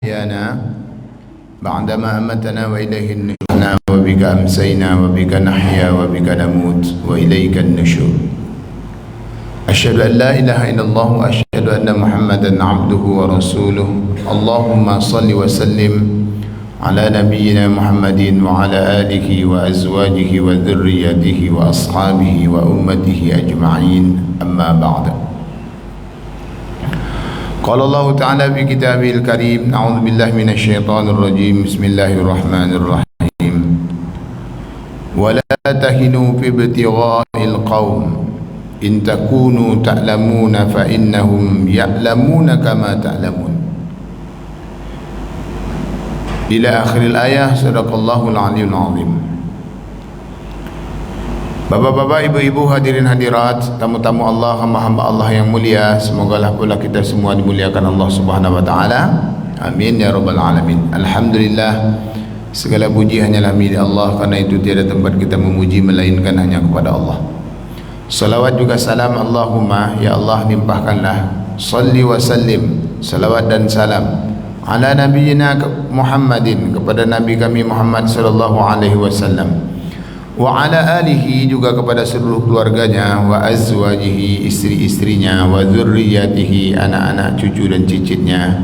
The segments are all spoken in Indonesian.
أحيانا بعدما أمتنا وإليه النشور وبك أمسينا وبك نحيا وبك نموت وإليك النشور أشهد أن لا إله إلا الله وأشهد أن محمدا عبده ورسوله اللهم صل وسلم على نبينا محمد وعلى آله وأزواجه وذريته وأصحابه وأمته أجمعين أما بعد قال الله تعالى في كتابه الكريم أعوذ بالله من الشيطان الرجيم بسم الله الرحمن الرحيم ولا تهنوا في ابتغاء القوم إن تكونوا تعلمون فإنهم يعلمون كما تعلمون إلى آخر الآية صدق الله العلي العظيم. Bapak-bapak, ibu-ibu, hadirin hadirat, tamu-tamu Allah, hamba-hamba Allah yang mulia, semogalah pula kita semua dimuliakan Allah Subhanahu wa taala. Amin ya rabbal alamin. Alhamdulillah, segala puji hanyalah milik Allah, karena itu tiada tempat kita memuji melainkan hanya kepada Allah. Salawat juga salam Allahumma ya Allah limpahkanlah salli wa sallim, salawat dan salam ala nabiyyina Muhammadin, kepada nabi kami Muhammad sallallahu alaihi wasallam, wa ala alihi, juga kepada seluruh keluarganya, wa azwajihi, istri-istrinya, wa dzurriyyatihi, anak-anak cucu dan cicitnya,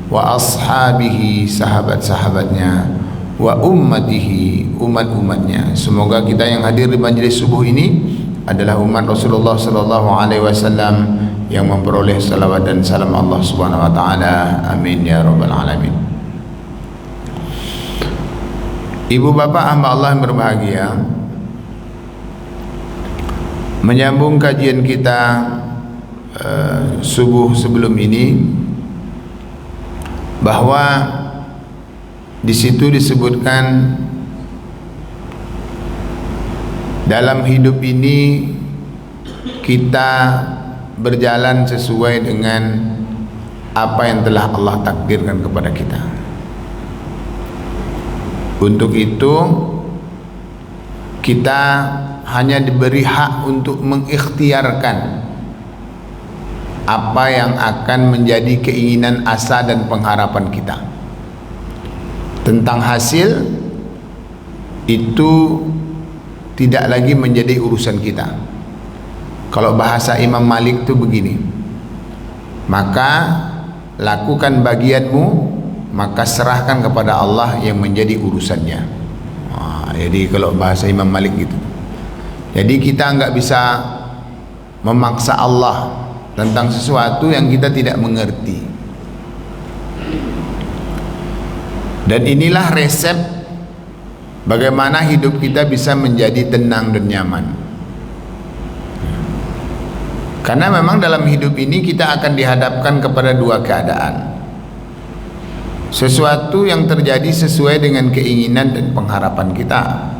wa ashabihi, sahabat-sahabatnya, wa ummatihi, umat-umatnya. Semoga kita yang hadir di majlis subuh ini adalah umat Rasulullah sallallahu alaihi wasallam yang memperoleh salawat dan salam Allah Subhanahu wa taala. Amin ya rabbal alamin. Ibu bapak hamba Allah yang berbahagia, menyambung kajian kita subuh sebelum ini, bahwa di situ disebutkan dalam hidup ini kita berjalan sesuai dengan apa yang telah Allah takdirkan kepada kita. Untuk itu kita hanya diberi hak untuk mengikhtiarkan apa yang akan menjadi keinginan, asa dan pengharapan kita. Tentang hasil itu tidak lagi menjadi urusan kita. Kalau bahasa Imam Malik itu begini, maka lakukan bagianmu, maka serahkan kepada Allah yang menjadi urusannya. Jadi kalau bahasa Imam Malik gitu. Jadi kita enggak bisa memaksa Allah tentang sesuatu yang kita tidak mengerti. Dan inilah resep bagaimana hidup kita bisa menjadi tenang dan nyaman. Karena memang dalam hidup ini kita akan dihadapkan kepada dua keadaan. Sesuatu yang terjadi sesuai dengan keinginan dan pengharapan kita.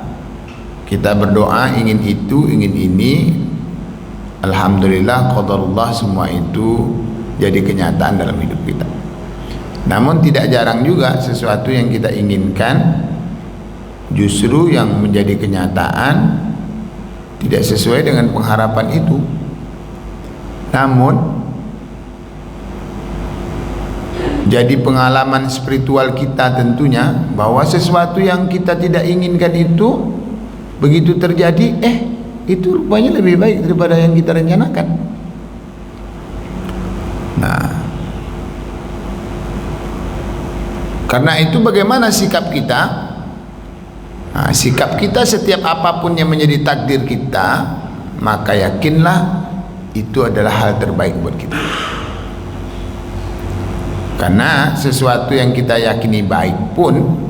Kita berdoa ingin itu, ingin ini. Alhamdulillah, qadarullah, semua itu jadi kenyataan dalam hidup kita. Namun tidak jarang juga sesuatu yang kita inginkan justru yang menjadi kenyataan tidak sesuai dengan pengharapan itu. Namun jadi pengalaman spiritual kita tentunya bahwa sesuatu yang kita tidak inginkan itu begitu terjadi, itu rupanya lebih baik daripada yang kita rencanakan. Nah, karena itu bagaimana sikap kita? Nah, sikap kita setiap apapun yang menjadi takdir kita, maka yakinlah itu adalah hal terbaik buat kita. Karena sesuatu yang kita yakini baik pun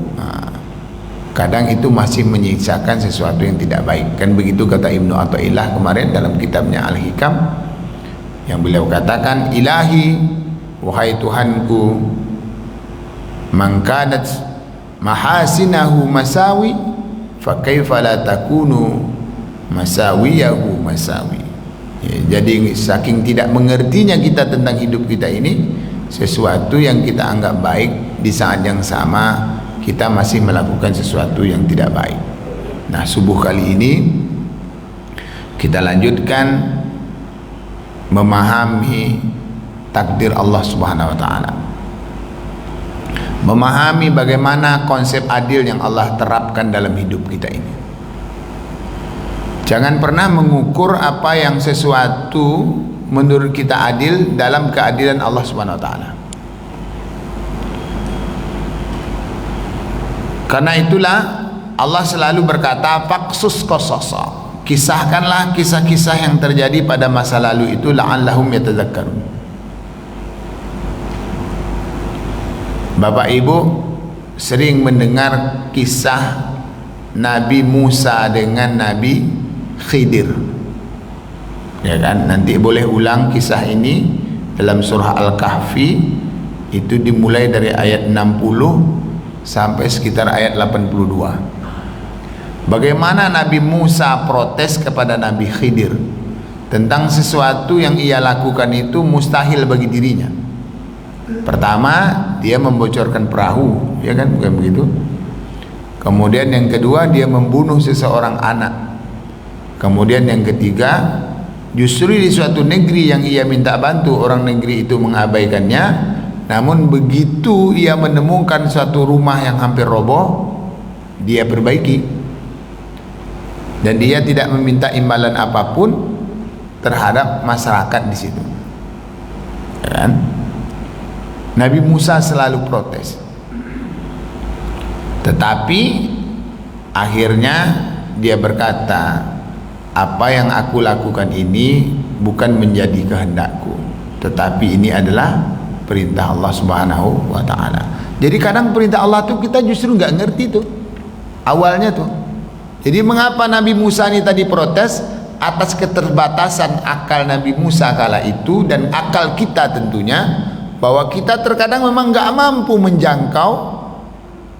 kadang itu masih menyisakan sesuatu yang tidak baik. Kan begitu kata Ibnu Athaillah kemarin dalam kitabnya Al-Hikam, yang beliau katakan, ilahi, wahai Tuhanku, mangkanat mahasinahu masawi fa kaifa la takunu masawiyahu masawi. Jadi saking tidak mengertinya kita tentang hidup kita ini, sesuatu yang kita anggap baik di saat yang sama kita masih melakukan sesuatu yang tidak baik. Nah, subuh kali ini kita lanjutkan memahami takdir Allah Subhanahu wa taala. memahami bagaimana konsep adil yang Allah terapkan dalam hidup kita ini. Jangan pernah mengukur apa yang sesuatu menurut kita adil dalam keadilan Allah Subhanahu wa taala. Karena itulah Allah selalu berkata faqsus qasasa. Kisahkanlah kisah-kisah yang terjadi pada masa lalu itu la'allahum yatadzakkarun. Bapak Ibu sering mendengar kisah Nabi Musa dengan Nabi Khidir, ya kan? Nanti boleh ulang kisah ini dalam surah Al-Kahfi, itu dimulai dari ayat 60 sampai sekitar ayat 82. Bagaimana Nabi Musa protes kepada Nabi Khidir tentang sesuatu yang ia lakukan itu mustahil bagi dirinya. Pertama, dia membocorkan perahu, ya kan, bukan begitu? Kemudian yang kedua, dia membunuh seseorang anak. Kemudian yang ketiga, justru di suatu negeri yang ia minta bantu, orang negeri itu mengabaikannya. Namun begitu ia menemukan suatu rumah yang hampir roboh, dia perbaiki. Dan dia tidak meminta imbalan apapun terhadap masyarakat di situ. Ya kan? Nabi Musa selalu protes. Tetapi akhirnya dia berkata, apa yang aku lakukan ini bukan menjadi kehendakku, tetapi ini adalah perintah Allah Subhanahu wa taala. Jadi kadang perintah Allah tuh kita justru nggak ngerti tuh awalnya tuh. Jadi mengapa Nabi Musa ini tadi protes? Atas keterbatasan akal Nabi Musa kala itu dan akal kita tentunya, bahwa kita terkadang memang nggak mampu menjangkau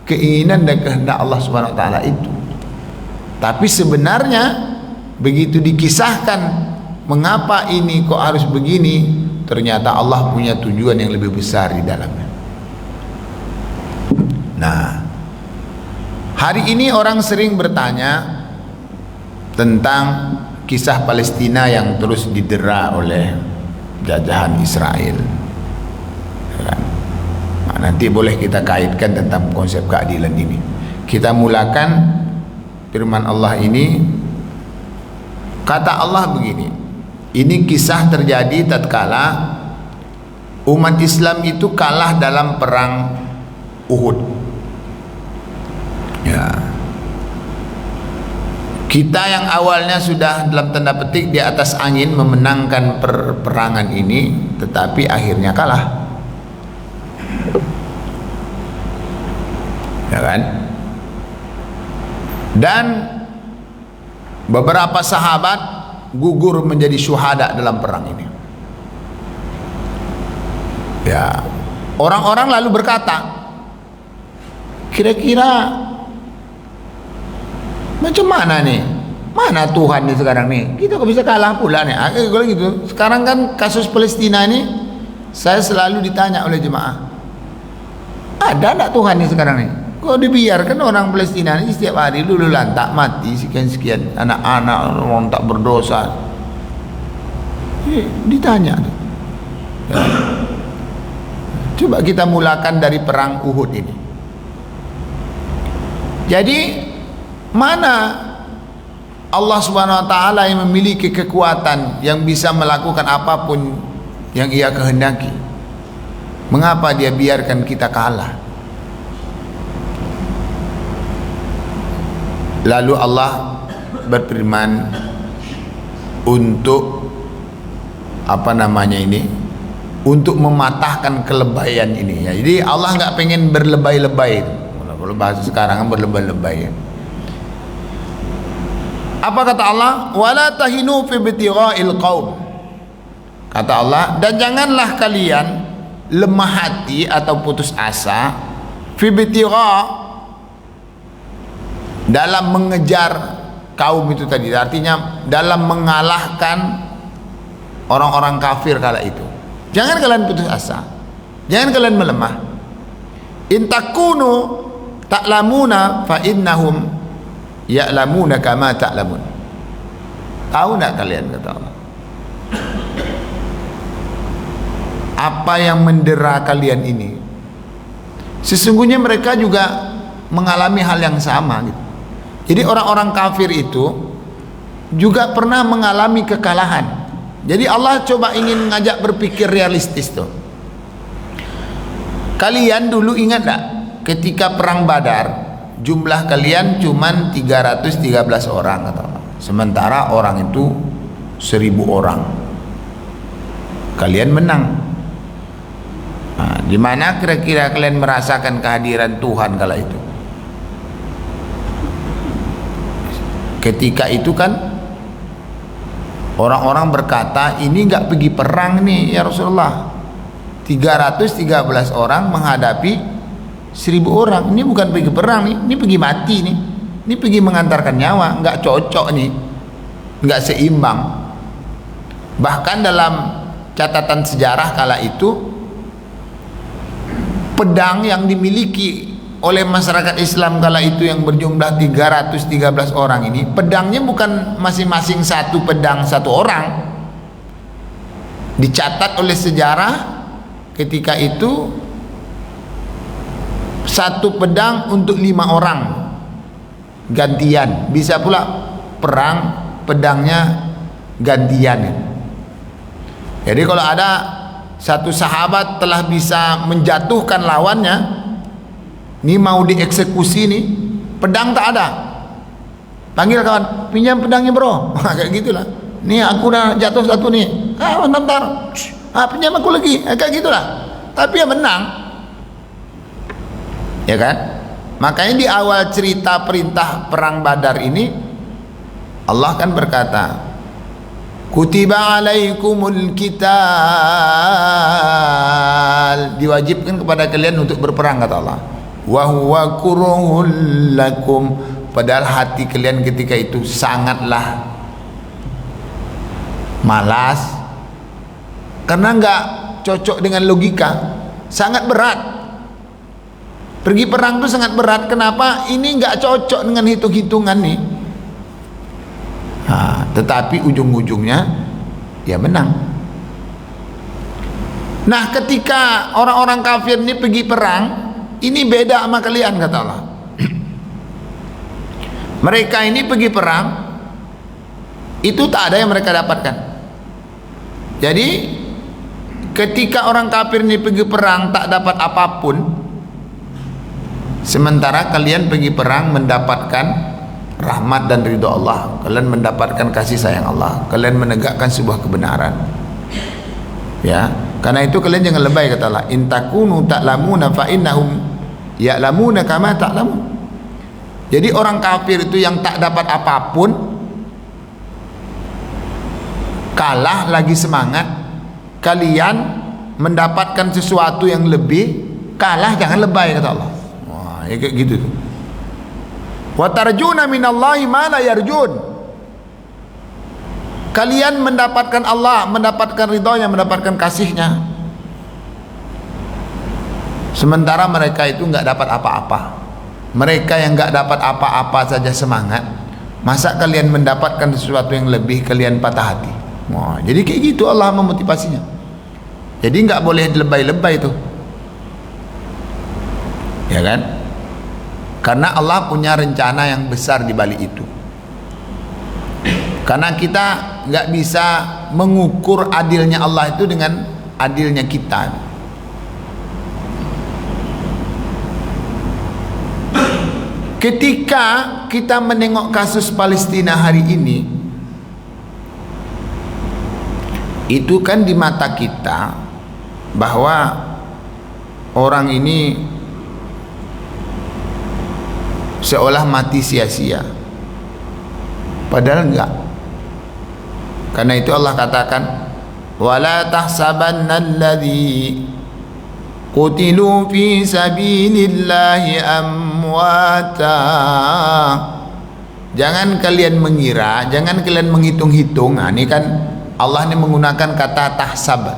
keinginan dan kehendak Allah Subhanahu wa taala itu. Tapi sebenarnya begitu dikisahkan mengapa ini kok harus begini, ternyata Allah punya tujuan yang lebih besar di dalamnya. Nah, hari ini orang sering bertanya tentang kisah Palestina yang terus didera oleh jajahan Israel. Nah, nanti boleh kita kaitkan tentang konsep keadilan ini. Kita mulakan firman Allah ini. Kata Allah begini, ini kisah terjadi tatkala umat Islam itu kalah dalam perang Uhud. Ya, kita yang awalnya sudah dalam tanda petik di atas angin memenangkan peperangan ini, tetapi akhirnya kalah. Ya kan? Dan beberapa sahabat gugur menjadi syuhada dalam perang ini. Ya, orang-orang lalu berkata, kira-kira macam mana nih? Mana Tuhan nih sekarang nih? Kita kok bisa kalah pula nih? Kalau gitu. Sekarang kan kasus Palestina ini, saya selalu ditanya oleh jemaah, ada enggak Tuhan nih sekarang nih? Kok dibiarkan orang Palestina ini setiap hari lulu lantak mati sekian-sekian anak-anak orang tak berdosa? Ditanya. Ya. Coba kita mulakan dari perang Uhud ini. Jadi mana Allah Subhanahu wa taala yang memiliki kekuatan yang bisa melakukan apapun yang ia kehendaki? Mengapa dia biarkan kita kalah? Lalu Allah berfirman untuk untuk mematahkan kelebayan ini. Ya, jadi Allah nggak pengen berlebay-lebay. Kalau bahasa sekarang kan berlebay-lebay. Apa kata Allah? Wala tahinu fi ibtigha'il qaum. Kata Allah, dan janganlah kalian lemah hati atau putus asa fi ibtigha' dalam mengejar kaum itu tadi, artinya dalam mengalahkan orang-orang kafir kala itu. Jangan kalian putus asa, jangan kalian melemah. In takunu ta'lamuna fa innahum ya'lamuna kama ta'lamun. Tahu enggak kalian, kata Allah, apa yang mendera kalian ini? sesungguhnya mereka juga mengalami hal yang sama gitu. Jadi orang-orang kafir itu juga pernah mengalami kekalahan. Jadi Allah coba ingin ngajak berpikir realistis tuh. Kalian dulu ingat tak ketika perang Badar jumlah kalian cuman 313 orang kata Allah. Sementara orang itu 1000 orang. Kalian menang. Nah, di mana kira-kira kalian merasakan kehadiran Tuhan kala itu? Ketika itu kan orang-orang berkata, ini enggak pergi perang nih ya Rasulullah. 313 orang menghadapi 1000 orang. Ini bukan pergi perang nih, ini pergi mati nih. Ini pergi mengantarkan nyawa, enggak cocok nih. Enggak seimbang. Bahkan dalam catatan sejarah kala itu, pedang yang dimiliki oleh masyarakat Islam kala itu yang berjumlah 313 orang ini, pedangnya bukan masing-masing satu pedang satu orang. Dicatat oleh sejarah ketika itu satu pedang untuk 5 orang gantian. Bisa pula perang pedangnya gantian. Jadi kalau ada satu sahabat telah bisa menjatuhkan lawannya, ini mau dieksekusi nih, pedang tak ada, panggil kawan, pinjam pedangnya bro. Kayak gitulah. Nih aku udah jatuh satu nih, bentar, pinjam aku lagi, kayak gitulah. Tapi ya menang, ya kan? Makanya di awal cerita perintah perang Badar ini, Allah kan berkata, kutiba alaikumul qital, diwajibkan kepada kalian untuk berperang kata Allah. Wa huwa kuruhul lakum, padahal hati kalian ketika itu sangatlah malas karena enggak cocok dengan logika, sangat berat. Pergi perang itu sangat berat. Kenapa? Ini enggak cocok dengan hitung-hitungan nih. Tetapi ujung-ujungnya ya menang. Nah, ketika orang-orang kafir ini pergi perang, ini beda sama kalian kata Allah. Mereka ini pergi perang, itu tak ada yang mereka dapatkan. Jadi ketika orang kafir ini pergi perang tak dapat apapun, sementara kalian pergi perang mendapatkan rahmat dan ridho Allah, kalian mendapatkan kasih sayang Allah, kalian menegakkan sebuah kebenaran. Ya, karena itu kalian jangan lebay kata Allah. In takunu ta'lamuna fa innahum ya'lamuna kama ta'lamun. Jadi orang kafir itu yang tak dapat apapun, kalah lagi semangat, kalian mendapatkan sesuatu yang lebih, kalah jangan lebay kata Allah. Wah, ya kayak gitu tuh. Wa tarjuna minallahi ma la yarjun. Kalian mendapatkan Allah, mendapatkan ridhonya, mendapatkan kasihnya, sementara mereka itu enggak dapat apa-apa. Mereka yang enggak dapat apa-apa saja semangat, masa kalian mendapatkan sesuatu yang lebih kalian patah hati. Wah, jadi kayak gitu Allah memotivasinya. Jadi enggak boleh lebay-lebay itu, ya kan? Karena Allah punya rencana yang besar di balik itu. Karena kita nggak bisa mengukur adilnya Allah itu dengan adilnya kita. Ketika kita menengok kasus Palestina hari ini, itu kan di mata kita bahwa orang ini seolah mati sia-sia, padahal enggak. Karena itu Allah katakan, wala tahsabanna alladhi qutilu fi sabilillahi amwata. Jangan kalian mengira, jangan kalian menghitung-hitung. Nah, ini kan Allah ini menggunakan kata tahsab.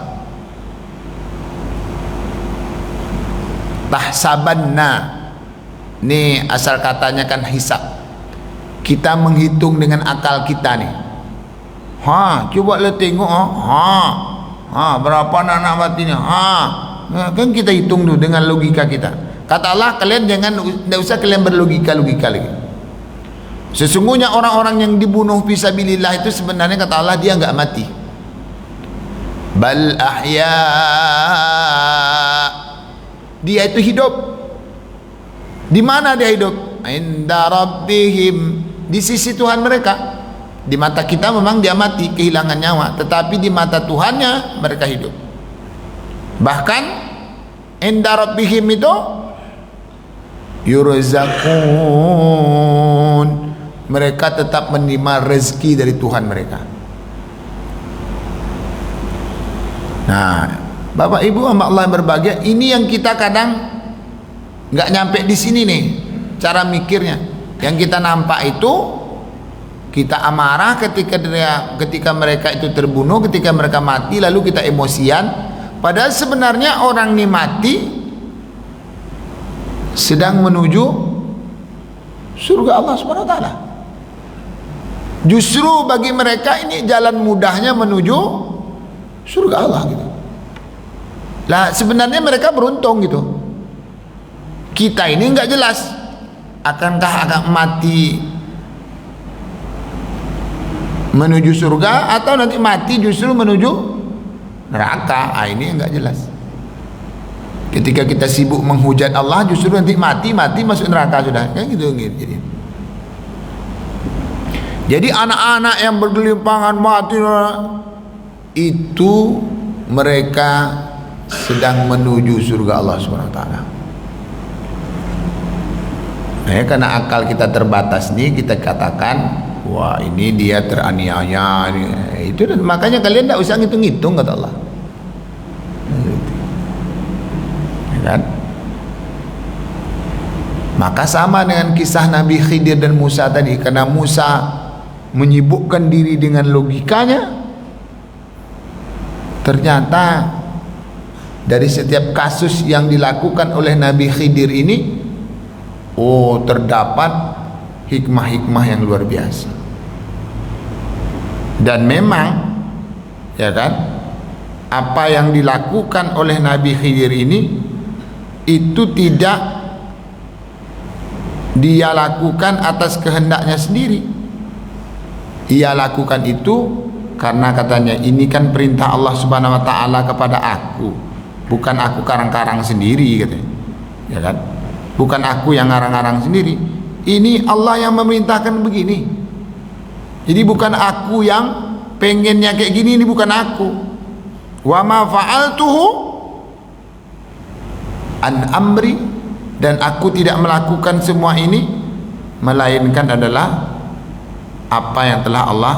Tahsabanna, ini asal katanya kan hisab. Kita menghitung dengan akal kita nih. Coba lihat tengok, berapa anak matinya. Kan kita hitung dulu dengan logika kita. Kata Allah, kalian tidak usah kalian berlogika-logika lagi. Sesungguhnya orang-orang yang dibunuh fisabilillah itu sebenarnya kata Allah dia enggak mati. Bal ahya, dia itu hidup. Di mana dia hidup? Inda rabbihim, di sisi Tuhan mereka. Di mata kita memang dia mati, kehilangan nyawa, tetapi di mata Tuhannya mereka hidup. Bahkan inda rabbihim itu yurzaqun, mereka tetap menerima rezeki dari Tuhan mereka. Nah, Bapak Ibu hamba Allah yang berbahagia, ini yang kita kadang nggak nyampe di sini nih cara mikirnya. Yang kita nampak itu kita amarah ketika mereka itu terbunuh, ketika mereka mati, lalu kita emosian. Padahal sebenarnya orang ini mati sedang menuju surga Allah Subhanahu wa taala. Justru bagi mereka ini jalan mudahnya menuju surga Allah gitu. Lah sebenarnya mereka beruntung gitu. Kita ini enggak jelas akankah akan mati menuju surga atau nanti mati justru menuju neraka. Ini enggak jelas. Ketika kita sibuk menghujat Allah, justru nanti mati masuk neraka sudah. Kan gitu. Jadi anak-anak yang bergelimpangan mati itu mereka sedang menuju surga Allah Subhanahu wa taala. Nah, karena akal kita terbatas nih, kita katakan wah ini dia teraniaya. Itu makanya kalian tidak usah ngitung-ngitung kata Allah. Ya kan? Maka sama dengan kisah Nabi Khidir dan Musa tadi, karena Musa menyibukkan diri dengan logikanya, ternyata dari setiap kasus yang dilakukan oleh Nabi Khidir ini, terdapat hikmah-hikmah yang luar biasa. Dan memang ya kan, apa yang dilakukan oleh Nabi Khidir ini itu tidak dia lakukan atas kehendaknya sendiri. Ia lakukan itu karena katanya ini kan perintah Allah Subhanahu wa taala kepada aku, bukan aku karang-karang sendiri katanya. Ya kan? Bukan aku yang ngarang-ngarang sendiri. Ini Allah yang memerintahkan begini. Jadi bukan aku yang pengennya kayak gini, ini bukan aku. Wa ma fa'altuhu an amri, dan aku tidak melakukan semua ini melainkan adalah apa yang telah Allah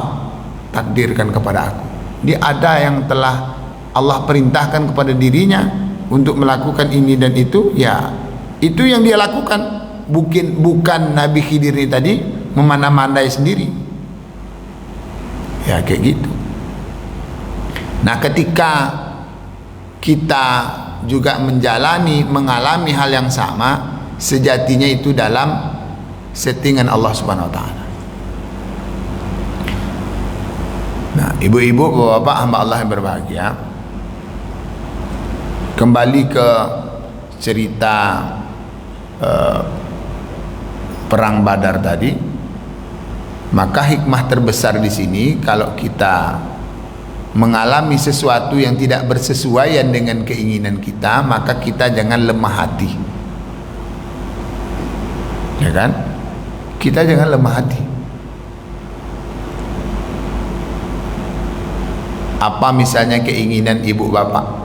takdirkan kepada aku. Dia ada yang telah Allah perintahkan kepada dirinya untuk melakukan ini dan itu, ya itu yang dia lakukan. Bukan Nabi Khidir ini tadi memandai-mandai sendiri. Ya kayak gitu. Nah, ketika kita juga mengalami hal yang sama, sejatinya itu dalam settingan Allah Subhanahu wa taala. Nah, ibu-ibu, bapak-bapak hamba Allah yang berbahagia, kembali ke cerita perang Badar tadi, maka hikmah terbesar di sini, kalau kita mengalami sesuatu yang tidak bersesuaian dengan keinginan kita, maka kita jangan lemah hati. Ya kan? Kita jangan lemah hati. Apa misalnya keinginan ibu bapak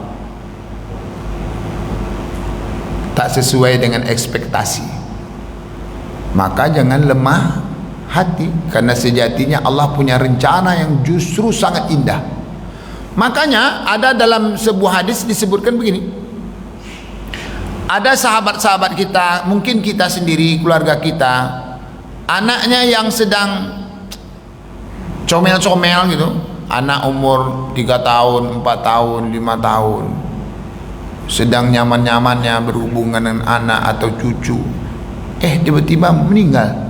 tak sesuai dengan ekspektasi, maka jangan lemah hati, karena sejatinya Allah punya rencana yang justru sangat indah. Makanya ada dalam sebuah hadis disebutkan begini, ada sahabat-sahabat kita, mungkin kita sendiri, keluarga kita, anaknya yang sedang comel-comel gitu, anak umur 3 tahun, 4 tahun, 5 tahun, sedang nyaman-nyamannya berhubungan dengan anak atau cucu, tiba-tiba meninggal.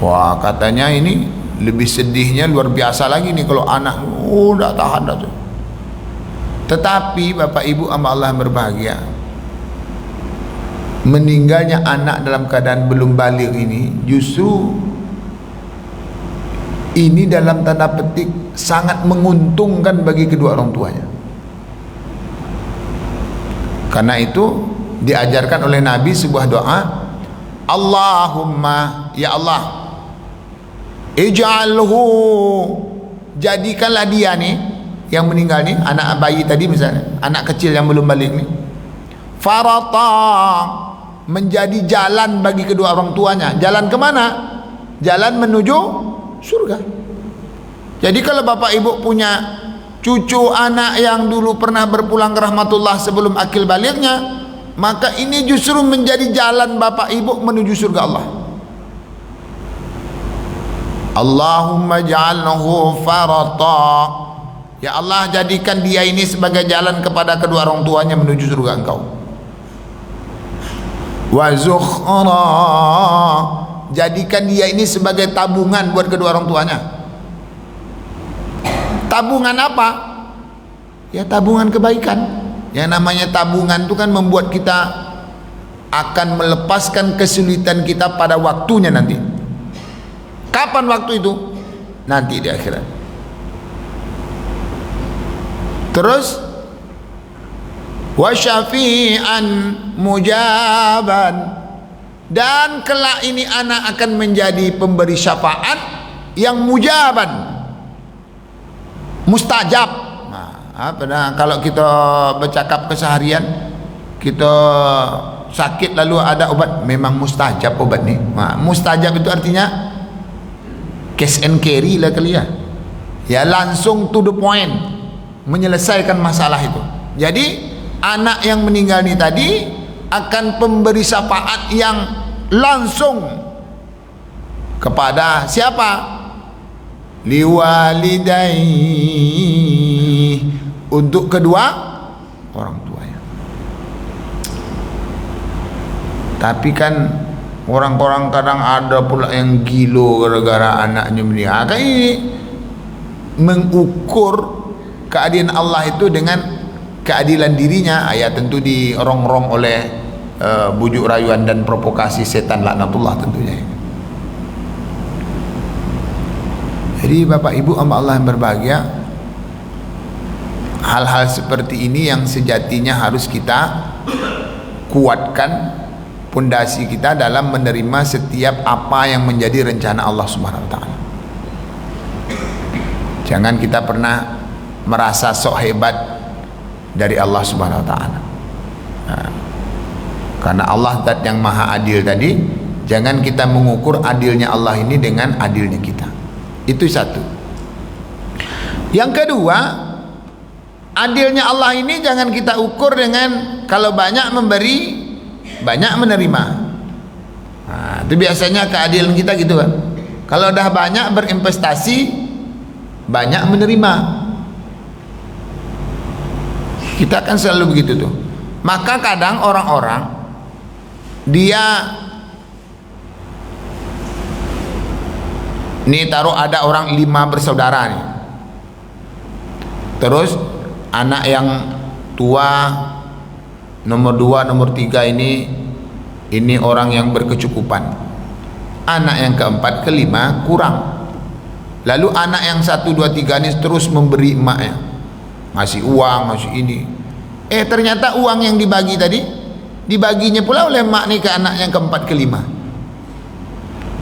Wah, katanya ini lebih sedihnya luar biasa lagi nih kalau anak udah tahan dah tuh. Tetapi Bapak Ibu hamba Allah yang berbahagia, meninggalnya anak dalam keadaan belum balik ini justru ini dalam tanda petik sangat menguntungkan bagi kedua orang tuanya. Karena itu diajarkan oleh Nabi sebuah doa, Allahumma, ya Allah, ij'alhu, jadikanlah dia nih yang meninggal nih, anak bayi tadi misalnya, anak kecil yang belum balik nih, farata, menjadi jalan bagi kedua orang tuanya. Jalan kemana? Jalan menuju surga. Jadi kalau bapak ibu punya cucu anak yang dulu pernah berpulang ke rahmatullah sebelum akil baliknya, maka ini justru menjadi jalan bapak ibu menuju surga Allah. Allahumma ja'alnahu farata, ya Allah, jadikan dia ini sebagai jalan kepada kedua orang tuanya menuju surga Engkau. Wa zukhra, jadikan dia ini sebagai tabungan buat kedua orang tuanya. Tabungan apa? Ya tabungan kebaikan. Yang namanya tabungan itu kan membuat kita akan melepaskan kesulitan kita pada waktunya nanti. Kapan waktu itu? Nanti di akhirat. Terus wa syafi'an mujaban, dan kelak ini anak akan menjadi pemberi syafaat yang mujaban, mustajab. Nah, kalau kita bercakap keseharian, kita sakit lalu ada obat, memang mustajab obat nih. Nah, mustajab itu artinya cash and carry lah kali ya. Ya langsung to the point, menyelesaikan masalah itu. Jadi anak yang meninggal ini tadi akan pemberi syafaat yang langsung kepada siapa? Liwalidai, untuk kedua orang tuanya. Tapi kan orang-orang kadang ada pula yang gilo gara-gara anaknya meninggal. Kan ini mengukur keadilan Allah itu dengan keadilan dirinya. Ya tentu dirongrong oleh bujuk rayuan dan provokasi setan laknatullah tentunya. Jadi Bapak Ibu hamba Allah yang berbahagia, hal-hal seperti ini yang sejatinya harus kita kuatkan pondasi kita dalam menerima setiap apa yang menjadi rencana Allah Subhanahu wa taala. Jangan kita pernah merasa sok hebat dari Allah Subhanahu wa taala. Nah, karena Allah zat yang maha adil tadi, jangan kita mengukur adilnya Allah ini dengan adilnya kita. Itu satu. Yang kedua, adilnya Allah ini jangan kita ukur dengan kalau banyak memberi, banyak menerima. Nah, itu biasanya keadilan kita gitu kan. Kalau udah banyak berinvestasi, banyak menerima. Kita kan selalu begitu tuh. Maka kadang orang-orang dia nih taruh ada orang 5 bersaudara nih. Terus anak yang tua nomor 2, nomor 3 ini orang yang berkecukupan. Anak yang keempat, kelima kurang. Lalu anak yang 1, 2, 3 ini terus memberi emaknya. Ngasih uang, ngasih ini. Ternyata uang yang dibagi tadi dibaginya pula oleh emak nih ke anak yang keempat, kelima.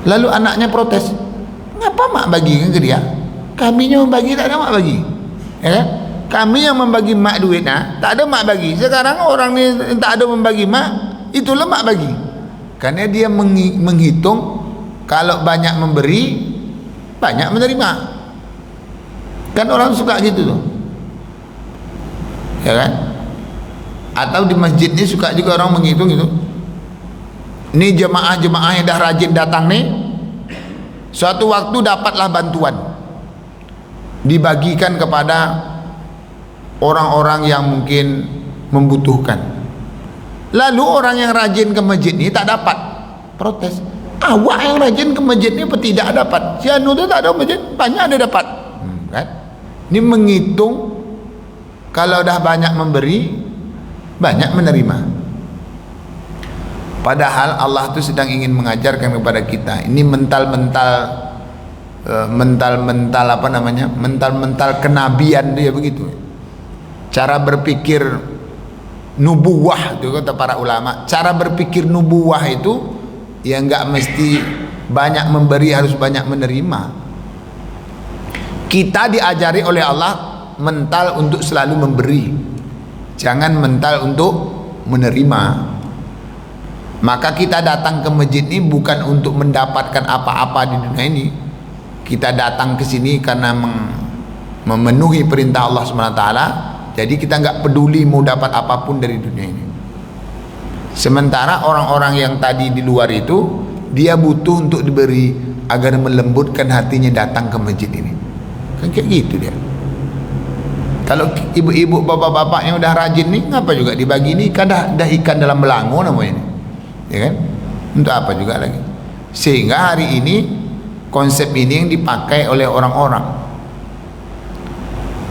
Lalu anaknya protes. Ngapa mak bagi ke dia? Kami yang membagi, tak ada mak bagi. Ya kan? Kami yang membagi mak duit, nah, tak ada mak bagi. Sekarang orang ni tak ada membagi mak, itulah mak bagi. Karena dia menghitung kalau banyak memberi, banyak menerima. Kan orang suka gitu tuh. Ya kan? Atau di masjid ni suka juga orang menghitung itu. Ini jemaah-jemaah yang dah rajin datang nih, suatu waktu dapatlah bantuan, dibagikan kepada orang-orang yang mungkin membutuhkan. Lalu orang yang rajin ke masjid ini tak dapat, protes. Awak yang rajin ke masjid ini tidak dapat, si anu tu tak ada masjid, banyak ada dapat. Kan? Ini menghitung kalau dah banyak memberi, banyak menerima. Padahal Allah itu sedang ingin mengajarkan kepada kita. Ini mental apa namanya? Mental kenabian dia begitu. Cara berpikir nubuwah itu kata para ulama. Cara berpikir nubuwah itu ya enggak mesti banyak memberi, harus banyak menerima. Kita diajari oleh Allah mental untuk selalu memberi. Jangan mental untuk menerima. Maka kita datang ke masjid ini bukan untuk mendapatkan apa-apa di dunia ini. Kita datang ke sini karena memenuhi perintah Allah SWT. Jadi kita nggak peduli mau dapat apapun dari dunia ini. Sementara orang-orang yang tadi di luar itu, dia butuh untuk diberi agar melembutkan hatinya datang ke masjid ini. Kan kayak gitu dia. Kalau ibu-ibu, bapak-bapak yang udah rajin nih, ngapa juga dibagi ini? Kan dah ikan dalam belangu namanya ini. Ya kan? Untuk apa juga lagi? Sehingga hari ini konsep ini yang dipakai oleh orang-orang.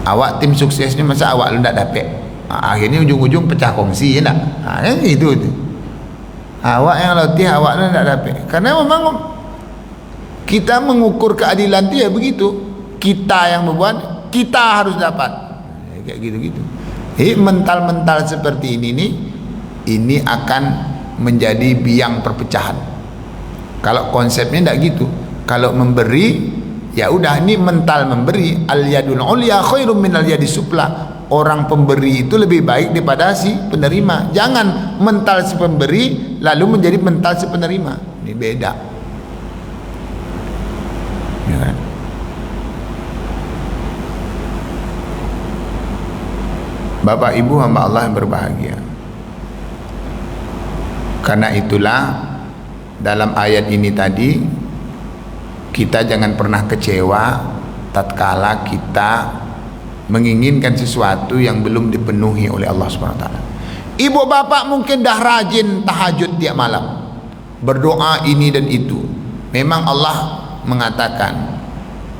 Awak tim suksesnya masa awak lu ndak dapat? Akhirnya ujung-ujung pecah kongsi, ya enggak? Kan gitu tu. Awak yang latih, awak lu ndak dapat. Karena memang kita mengukur keadilan dia begitu. Kita yang membuat, kita harus dapat. Kayak gitu-gitu. Mental-mental seperti ini nih, ini akan menjadi biang perpecahan. Kalau konsepnya tidak gitu. Kalau memberi, ya udah, ini mental memberi. Al yadul ulya khairum min al yadis sufla. Orang pemberi itu lebih baik daripada si penerima. Jangan mental si pemberi lalu menjadi mental si penerima. Ini beda. Ya kan? Bapak Ibu hamba Allah yang berbahagia. Karena itulah dalam ayat ini tadi, kita jangan pernah kecewa tatkala kita menginginkan sesuatu yang belum dipenuhi oleh Allah SWT. Ibu bapak mungkin dah rajin tahajud tiap malam, berdoa ini dan itu. Memang Allah mengatakan,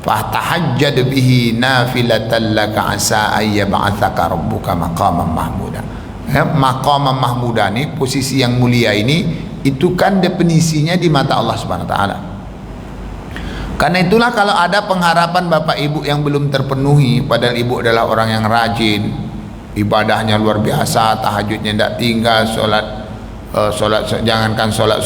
fahtahajjad bihi nafilatan laka asa ayyab'atsaka rabbuka maqaman mahmuda. Ya, maqaman mahmuda ini, posisi yang mulia ini, itu kan definisinya di mata Allah SWT. Karena itulah kalau ada pengharapan bapak ibu yang belum terpenuhi, padahal ibu adalah orang yang rajin, ibadahnya luar biasa, tahajudnya tidak tinggal, solat jangankan solat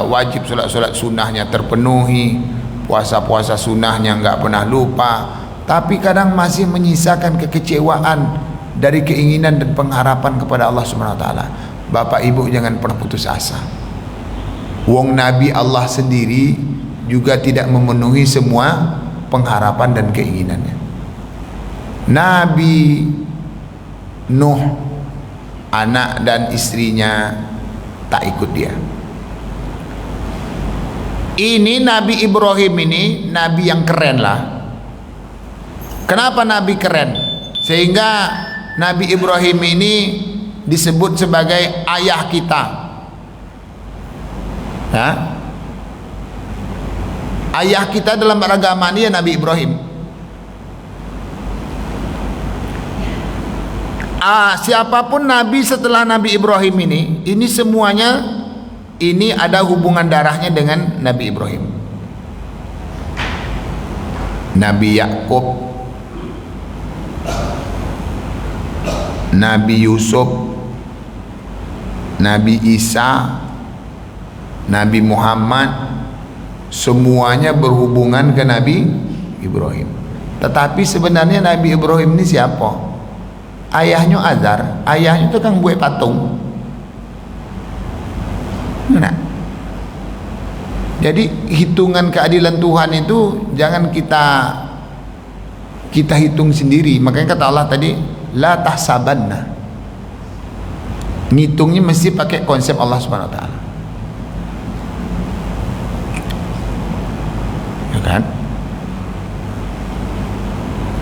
wajib, solat sunnahnya terpenuhi, puasa sunnahnya nggak pernah lupa, tapi kadang masih menyisakan kekecewaan dari keinginan dan pengharapan kepada Allah SWT. Bapak ibu jangan pernah putus asa. Wong Nabi Allah sendiri juga tidak memenuhi semua pengharapan dan keinginannya. Nabi Nuh, anak dan istrinya tak ikut dia. Ini Nabi Ibrahim ini nabi yang keren lah. Kenapa nabi keren? Sehingga Nabi Ibrahim ini disebut sebagai ayah kita. Hah? Ayah kita dalam beragama ini ya Nabi Ibrahim. Siapapun Nabi setelah Nabi Ibrahim ini semuanya ini ada hubungan darahnya dengan Nabi Ibrahim. Nabi Yakub, Nabi Yusuf, Nabi Isa, Nabi Muhammad, semuanya berhubungan ke Nabi Ibrahim. Tetapi sebenarnya Nabi Ibrahim ini siapa? Ayahnya Azar, ayahnya itu kan buat patung. Nah, jadi hitungan keadilan Tuhan itu jangan kita hitung sendiri. Makanya kata Allah tadi, la tahsabanna. Ngitungnya mesti pakai konsep Allah Subhanahu wa taala. Ya kan?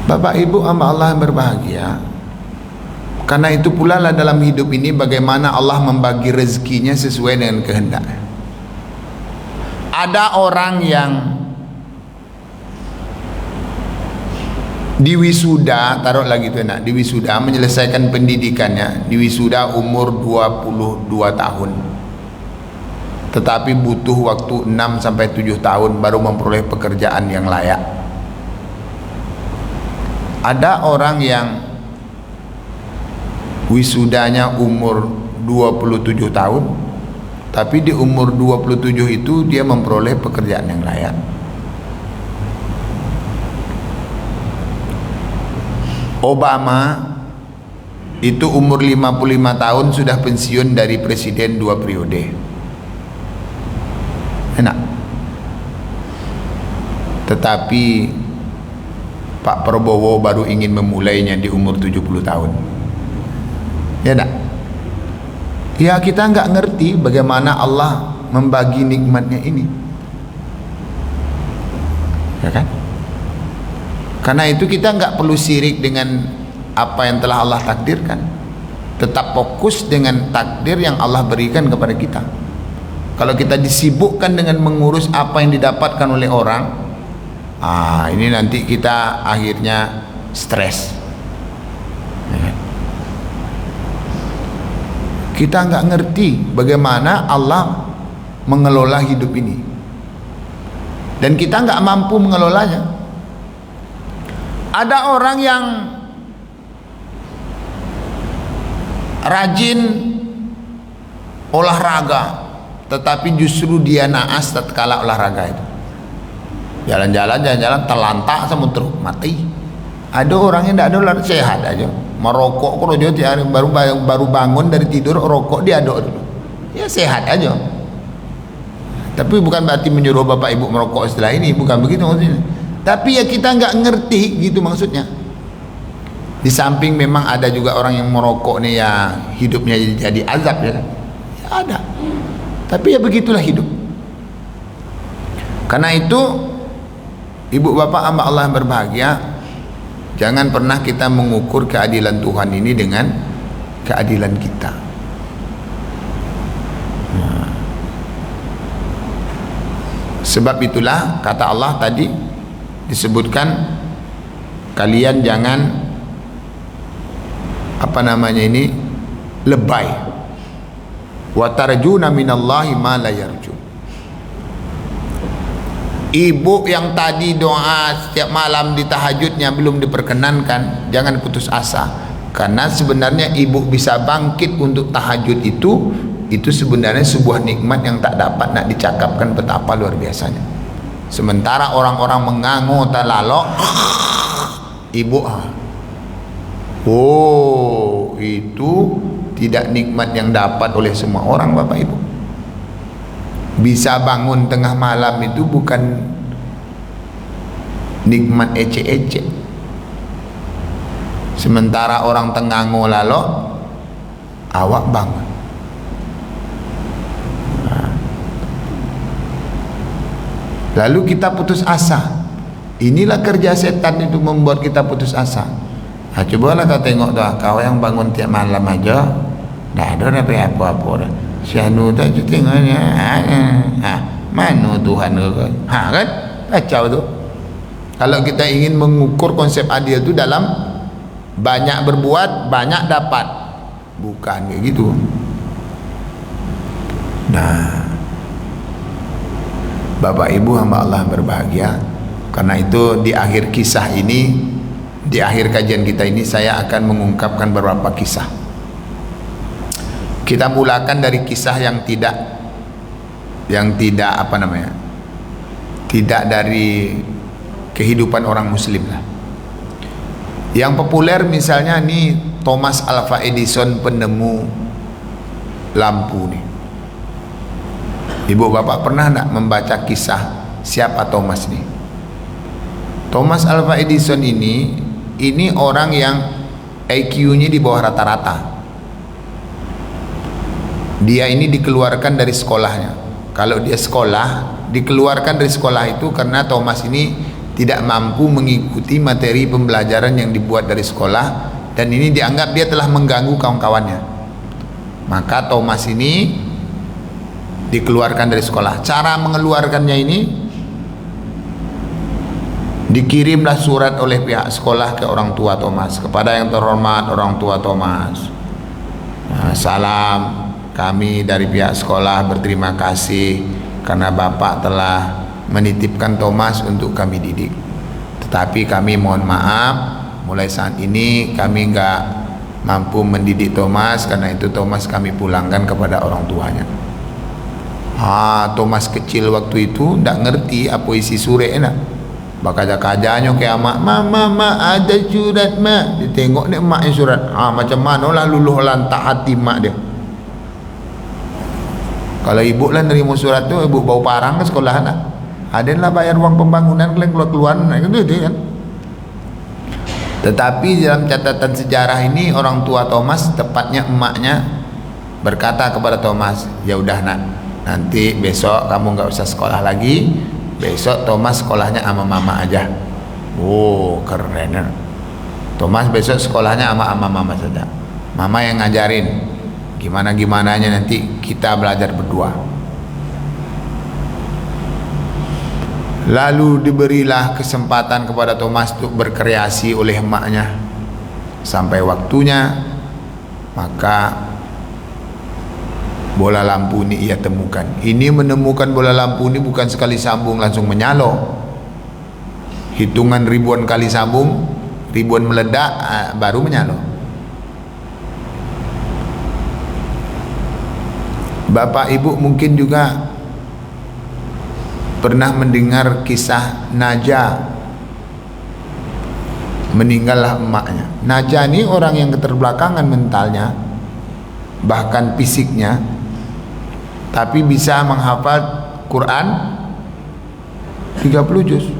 Bapak Ibu hamba Allah yang berbahagia. Karena itu pula lah dalam hidup ini bagaimana Allah membagi rezekinya sesuai dengan kehendaknya. Ada orang yang diwisuda, taruh lagi itu enak, diwisuda menyelesaikan pendidikannya, diwisuda umur 22 tahun. tetapi butuh waktu 6 sampai 7 tahun baru memperoleh pekerjaan yang layak. Ada orang yang wisudanya umur 27 tahun, tapi di umur 27 itu dia memperoleh pekerjaan yang layak. Obama itu umur 55 tahun sudah pensiun dari presiden 2 periode. Enak. Tetapi Pak Prabowo baru ingin memulainya di umur 70 tahun. Ya enggak? Ya, kita nggak ngerti bagaimana Allah membagi nikmatnya ini. Ya kan? Karena itu kita nggak perlu syirik dengan apa yang telah Allah takdirkan. Tetap fokus dengan takdir yang Allah berikan kepada kita. Kalau kita disibukkan dengan mengurus apa yang didapatkan oleh orang, ini nanti kita akhirnya stres. Kita nggak ngerti bagaimana Allah mengelola hidup ini, dan kita nggak mampu mengelolanya. Ada orang yang rajin olahraga, tetapi justru dia naas tatkala olahraga itu. Jalan-jalan terlantak sama truk mati. Ada orang yang tidak ada olahraga, sehat aja, merokok kalau dia baru bangun dari tidur rokok dia aduk dulu, ya sehat aja. Tapi bukan berarti menyuruh bapak ibu merokok setelah ini, bukan begitu maksudnya. Tapi ya kita nggak ngerti gitu maksudnya. Di samping memang ada juga orang yang merokok nih ya hidupnya jadi azab, ya kan? Ya ada. Tapi ya begitulah hidup. Karena itu ibu bapak hamba Allah yang berbahagia, jangan pernah kita mengukur keadilan Tuhan ini dengan keadilan kita. Nah, sebab itulah kata Allah tadi disebutkan, kalian jangan lebay. Wa tarjuna minallahi ma la yarjun. Ibu yang tadi doa setiap malam di tahajudnya belum diperkenankan, jangan putus asa. Karena sebenarnya ibu bisa bangkit untuk tahajud itu sebenarnya sebuah nikmat yang tak dapat nak dicakapkan betapa luar biasanya. Sementara orang-orang mengangu talalok, ibu itu tidak nikmat yang dapat oleh semua orang, bapak ibu. Bisa bangun tengah malam itu bukan nikmat ecek-ecek. Sementara orang tengango lalok, awak bangun. Lalu kita putus asa. Inilah kerja setan itu, membuat kita putus asa. Cobalah kau tengok tuh, kau yang bangun tiap malam aja dah ada apa-apa dah. Si anu tak tengoknya, mana Tuhan kau? Kan kacau tu. Kalau kita ingin mengukur konsep adil itu dalam banyak berbuat banyak dapat, bukan kayak gitu. Nah, bapak ibu hamba Allah berbahagia, karena itu di akhir kisah ini, di akhir kajian kita ini, saya akan mengungkapkan beberapa kisah. Kita mulakan dari kisah yang tidak tidak dari kehidupan orang muslim lah. Yang populer misalnya nih Thomas Alva Edison, penemu lampu nih. Ibu bapak pernah enggak membaca kisah siapa Thomas nih? Thomas Alva Edison ini orang yang IQ-nya di bawah rata-rata. Dia ini dikeluarkan dari sekolahnya. Kalau dia sekolah, dikeluarkan dari sekolah itu karena Thomas ini tidak mampu mengikuti materi pembelajaran yang dibuat dari sekolah, dan ini dianggap dia telah mengganggu kawan-kawannya. Maka Thomas ini dikeluarkan dari sekolah. Cara mengeluarkannya ini, dikirimlah surat oleh pihak sekolah ke orang tua Thomas, kepada yang terhormat orang tua Thomas, salam kami dari pihak sekolah berterima kasih karena Bapak telah menitipkan Thomas untuk kami didik. Tetapi kami mohon maaf, mulai saat ini kami enggak mampu mendidik Thomas, karena itu Thomas kami pulangkan kepada orang tuanya. Thomas kecil waktu itu enggak ngerti apa isi surat enak. Bakaja-kajanya kayak mak ada surat mak. Dia tengok ni maknya surat. Macam mana lah luluh lantak hati mak dia. Kalau ibu lah nerima surat tu, ibu bawa parang ke sekolah nak. Adenlah bayar uang pembangunan kalian keluar gitu kan. Tetapi dalam catatan sejarah ini orang tua Thomas, tepatnya emaknya, berkata kepada Thomas, ya udah nak, nanti besok kamu nggak usah sekolah lagi. Besok Thomas sekolahnya sama mama aja. Keren. Thomas besok sekolahnya sama mama saja. Mama yang ngajarin. Gimana-gimananya nanti kita belajar berdua. Lalu diberilah kesempatan kepada Thomas untuk berkreasi oleh emaknya. Sampai waktunya, maka bola lampu ini ia temukan. Ini menemukan bola lampu ini bukan sekali sambung langsung menyala. Hitungan ribuan kali sambung, ribuan meledak, baru menyala. Bapak ibu mungkin juga pernah mendengar kisah Najah. Meninggallah emaknya. Najah ini orang yang keterbelakangan mentalnya, bahkan fisiknya, tapi bisa menghafal Quran 30 juz.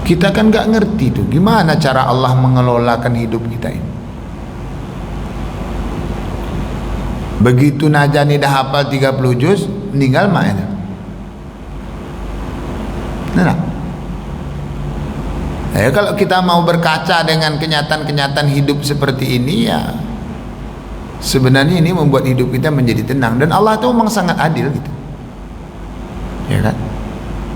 Kita kan gak ngerti tuh gimana cara Allah mengelolakan hidup kita ini. Begitu Najah ni dah hafal 30 juz, meninggal maknya. Kalau kita mau berkaca dengan kenyataan-kenyataan hidup seperti ini, ya sebenarnya ini membuat hidup kita menjadi tenang. Dan Allah itu memang sangat adil gitu, ya kan.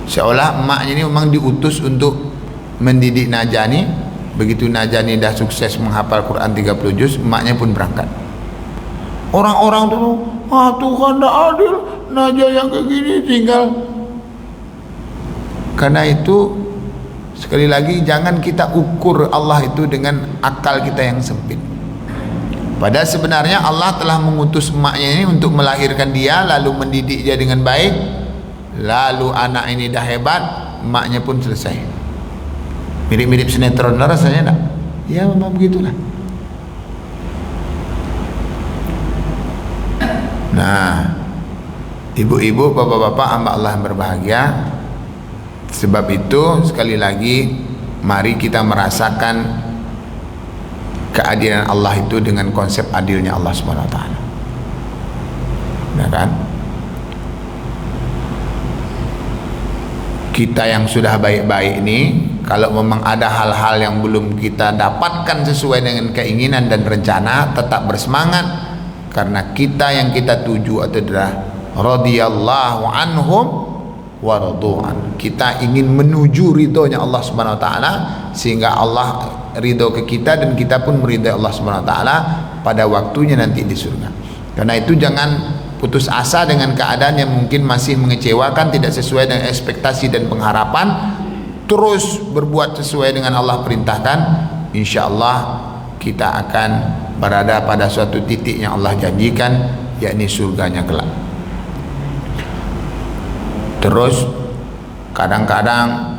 Seolah emaknya ini memang diutus untuk mendidik Najah ni. Begitu Najah ni dah sukses menghafal Quran 30 juz, emaknya pun berangkat. Orang-orang tu, Tuhan dah adil, Najah yang kayak gini tinggal. Karena itu sekali lagi jangan kita ukur Allah itu dengan akal kita yang sempit. Padahal sebenarnya Allah telah mengutus emaknya ini untuk melahirkan dia, lalu mendidik dia dengan baik. Lalu anak ini dah hebat, emaknya pun selesai. Mirip-mirip sinetron lah rasanya tak? Ya memang begitulah. Nah, ibu-ibu, bapak-bapak, hamba Allah yang berbahagia. Sebab itu sekali lagi mari kita merasakan keadilan Allah itu dengan konsep adilnya Allah Subhanahu wa taala. Nah kan? Kita yang sudah baik-baik ini, kalau memang ada hal-hal yang belum kita dapatkan sesuai dengan keinginan dan rencana, tetap bersemangat, karena kita yang kita tuju adalah radhiyallahu anhum wa radu'an. Kita ingin menuju ridhonya Allah Subhanahu wa taala, sehingga Allah ridho ke kita dan kita pun meridhai Allah Subhanahu wa taala pada waktunya nanti di surga. Karena itu jangan putus asa dengan keadaan yang mungkin masih mengecewakan, tidak sesuai dengan ekspektasi dan pengharapan. Terus berbuat sesuai dengan Allah perintahkan, insyaallah kita akan berada pada suatu titik yang Allah janjikan, yakni surganya kelak. Terus kadang-kadang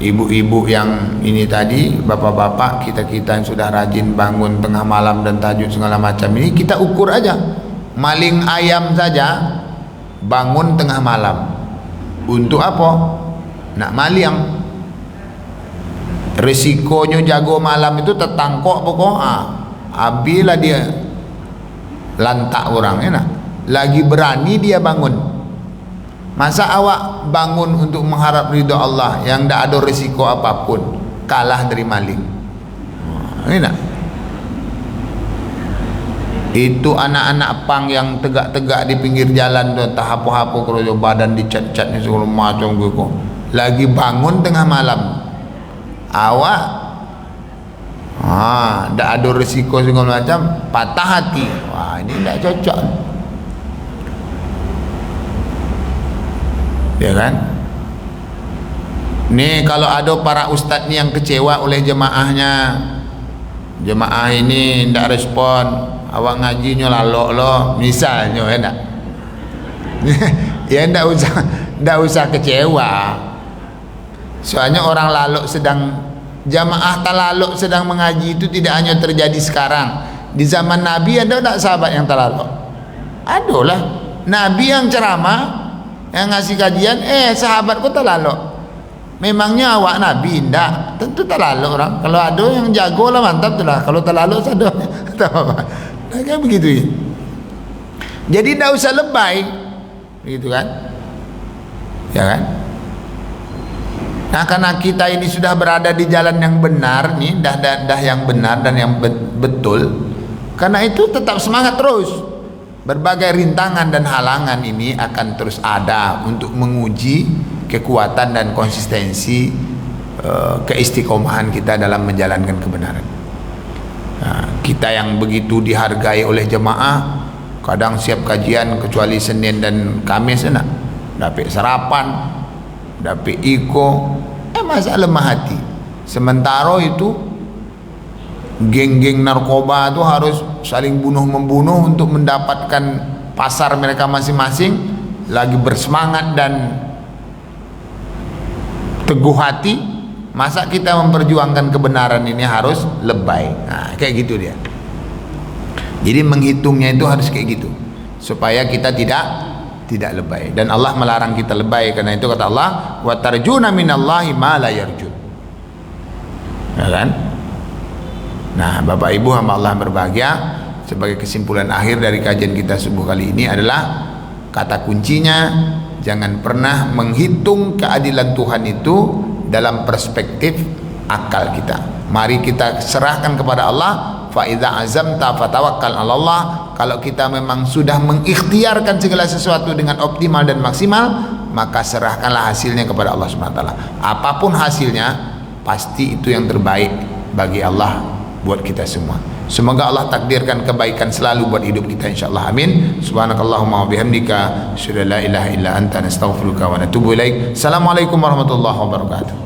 ibu-ibu yang ini tadi, bapak-bapak, kita-kita yang sudah rajin bangun tengah malam dan tahajud segala macam ini, kita ukur aja. Maling ayam saja bangun tengah malam. Untuk apa? Nak maling. Resikonya jago malam itu tertangkok pokok. Abilah dia lantak orang, enak. Lagi berani dia bangun. Masa awak bangun untuk mengharap ridha Allah yang tak ada risiko apapun, kalah dari maling? Enak. Itu anak-anak pang yang tegak-tegak di pinggir jalan tu, tak apa-apa kerojo badan dicat-cat ni segala macam gitu. Lagi bangun tengah malam. Awak Ndak ada risiko segala macam, patah hati. Wah, ini ndak cocok. Ya kan? Nih kalau ada para ustaz ni yang kecewa oleh jemaahnya, jemaah ini ndak respon, awak ngajinya lalok lo, misalnya ya ndak? Ya ndak usah kecewa. Soalnya orang lalok jamaah talaluk sedang mengaji itu tidak hanya terjadi sekarang. Di zaman Nabi ada tak sahabat yang talaluk? Adalah. Nabi yang ceramah, yang ngasih kajian, sahabatku talaluk. Memangnya awak Nabi? Tidak. Tentu talaluk orang. Kalau ada yang jago lah, mantap tu lah. Kalau talaluk ada apa? Nah, kan begitu ya. Jadi tidak usah lebay, begitu kan? Ya kan? Nah, karena kita ini sudah berada di jalan yang benar nih, dah yang benar dan yang betul. Karena itu tetap semangat terus. Berbagai rintangan dan halangan ini akan terus ada untuk menguji kekuatan dan konsistensi keistiqomahan kita dalam menjalankan kebenaran. Nah, kita yang begitu dihargai oleh jemaah, kadang siap kajian kecuali Senin dan Kamis nak dapat sarapan, dapat iko, masa lemah hati. Sementara itu geng-geng narkoba itu harus saling bunuh-membunuh untuk mendapatkan pasar mereka masing-masing, lagi bersemangat dan teguh hati. Masa kita memperjuangkan kebenaran ini harus lebay? Nah, kayak gitu dia. Jadi menghitungnya itu harus kayak gitu supaya kita tidak lebay, dan Allah melarang kita lebay. Karena itu kata Allah, wa tarjuna minallahi ma la yarjun. Ya kan? Nah, Bapak Ibu hamba Allah berbahagia, sebagai kesimpulan akhir dari kajian kita subuh kali ini adalah kata kuncinya, jangan pernah menghitung keadilan Tuhan itu dalam perspektif akal kita. Mari kita serahkan kepada Allah. Fa idza azamta fatawakkal 'ala Allah. Kalau kita memang sudah mengikhtiarkan segala sesuatu dengan optimal dan maksimal, maka serahkanlah hasilnya kepada Allah Subhanahu wa taala. Apapun hasilnya, pasti itu yang terbaik bagi Allah buat kita semua. Semoga Allah takdirkan kebaikan selalu buat hidup kita, insyaallah. Amin. Subhanakallahumma wa bihamdika, asyhadu an la ilaha illa anta, nastaghfiruka wa natubu ilaik. Assalamualaikum warahmatullahi wabarakatuh.